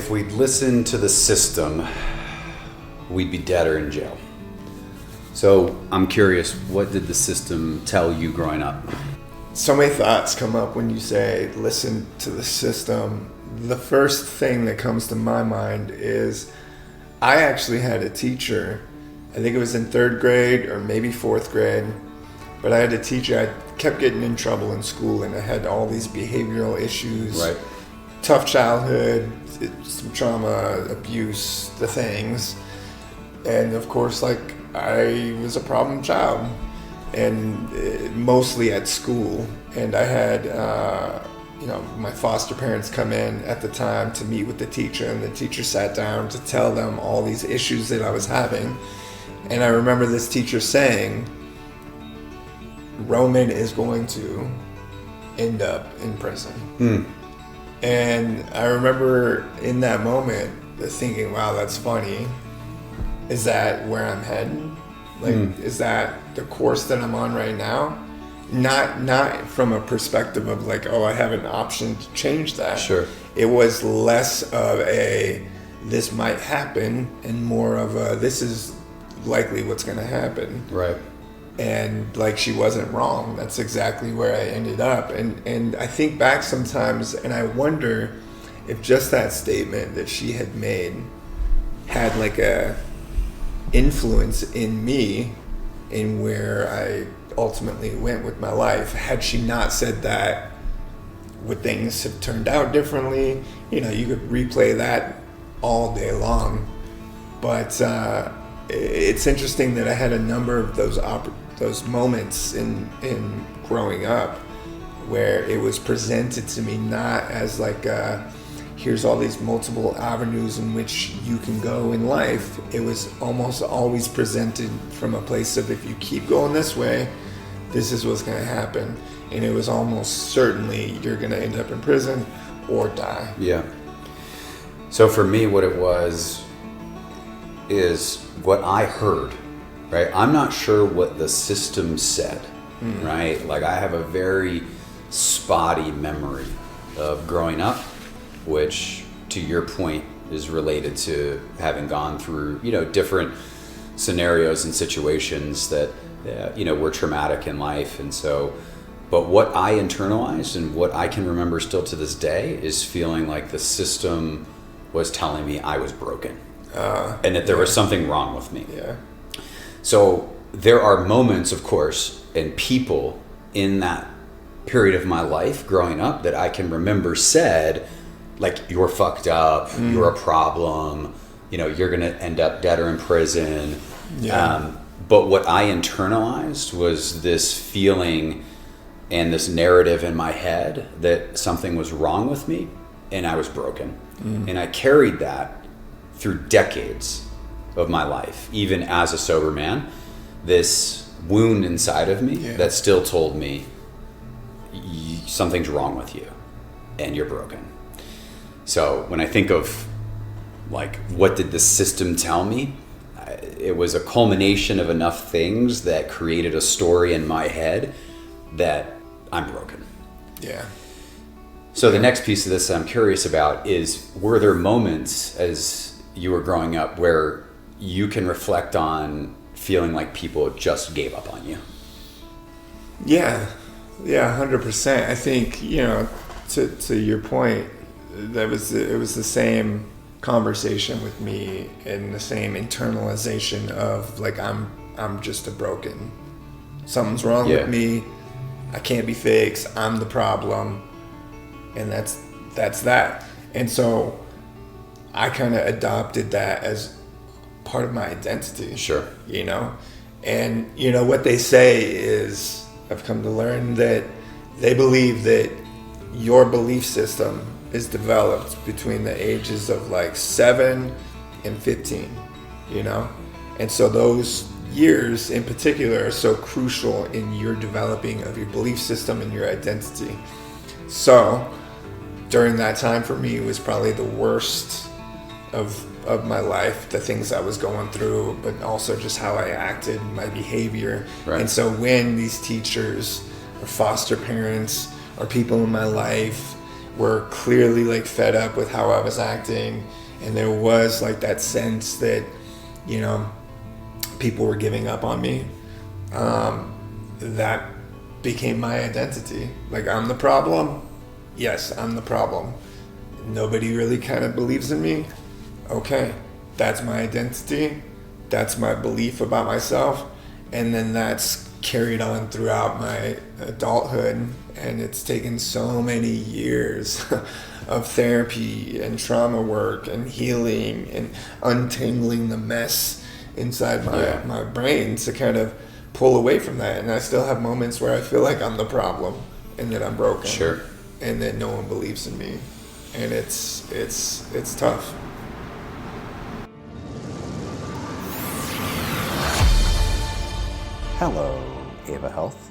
If we'd listened to the system, we'd be dead or in jail. So I'm curious, what did the system tell you growing up? So many thoughts come up when you say listen to the system. The first thing that comes to my mind is I actually had a teacher, I think it was in 3rd grade or maybe 4th grade, but I had a teacher, I kept getting in trouble in school and I had all these behavioral issues. Right. Tough childhood, some trauma, abuse, the things. And of course, like, I was a problem child, and mostly at school. And I had, my foster parents come in at the time to meet with the teacher, and the teacher sat down to tell them all these issues that I was having. And I remember this teacher saying, Roman is going to end up in prison. And I remember in that moment thinking, wow, that's funny. Is that where I'm heading? Like, is that the course that I'm on right now? Not from a perspective of like, oh, I have an option to change that. Sure. It was less of a, this might happen, and more of a, this is likely what's going to happen. Right. And like, she wasn't wrong. That's exactly where I ended up. And I think back sometimes and I wonder if just that statement that she had made had like a influence in me in where I ultimately went with my life. Had she not said that, would things have turned out differently? You know, you could replay that all day long. But it's interesting that I had a number of those moments in growing up where it was presented to me not as like here's all these multiple avenues in which you can go in life. It was almost always presented from a place of, if you keep going this way, this is what's going to happen. And it was almost certainly you're going to end up in prison or die. Yeah. So for me, what it was is what I heard, right? I'm not sure what the system said, right? Like, I have a very spotty memory of growing up, which, to your point, is related to having gone through, different scenarios and situations that, were traumatic in life. And so, but what I internalized and what I can remember still to this day is feeling like the system was telling me I was broken and that there was something wrong with me. Yeah. So there are moments, of course, and people in that period of my life growing up that I can remember said, like, you're fucked up, you're a problem, you're going to end up dead or in prison. Yeah. But what I internalized was this feeling and this narrative in my head that something was wrong with me and I was broken. And I carried that through decades of my life, even as a sober man, this wound inside of me that still told me something's wrong with you and you're broken. So when I think of, like, what did the system tell me? It was a culmination of enough things that created a story in my head that I'm broken. Yeah. So the next piece of this I'm curious about is, were there moments as you were growing up where you can reflect on feeling like people just gave up on you? Yeah, 100%. I think, to your point, it was the same conversation with me and the same internalization of like, I'm just a broken, something's wrong with me, I can't be fixed, I'm the problem, and that's that. And so I kind of adopted that as part of my identity. Sure. And what they say is, I've come to learn that they believe that your belief system is developed between the ages of like 7 and 15, and so those years in particular are so crucial in your developing of your belief system and your identity. So during that time for me, it was probably the worst of my life, the things I was going through, but also just how I acted, my behavior. Right. And so when these teachers or foster parents or people in my life were clearly like fed up with how I was acting, and there was like that sense that, you know, people were giving up on me. That became my identity. Like, I'm the problem. Yes, I'm the problem. Nobody really kind of believes in me. Okay, that's my identity. That's my belief about myself. And then that's carried on throughout my adulthood. And it's taken so many years of therapy and trauma work and healing and untangling the mess inside my brain to kind of pull away from that. And I still have moments where I feel like I'm the problem and that I'm broken. Sure. And that no one believes in me. And it's tough. Hello, Ava Health.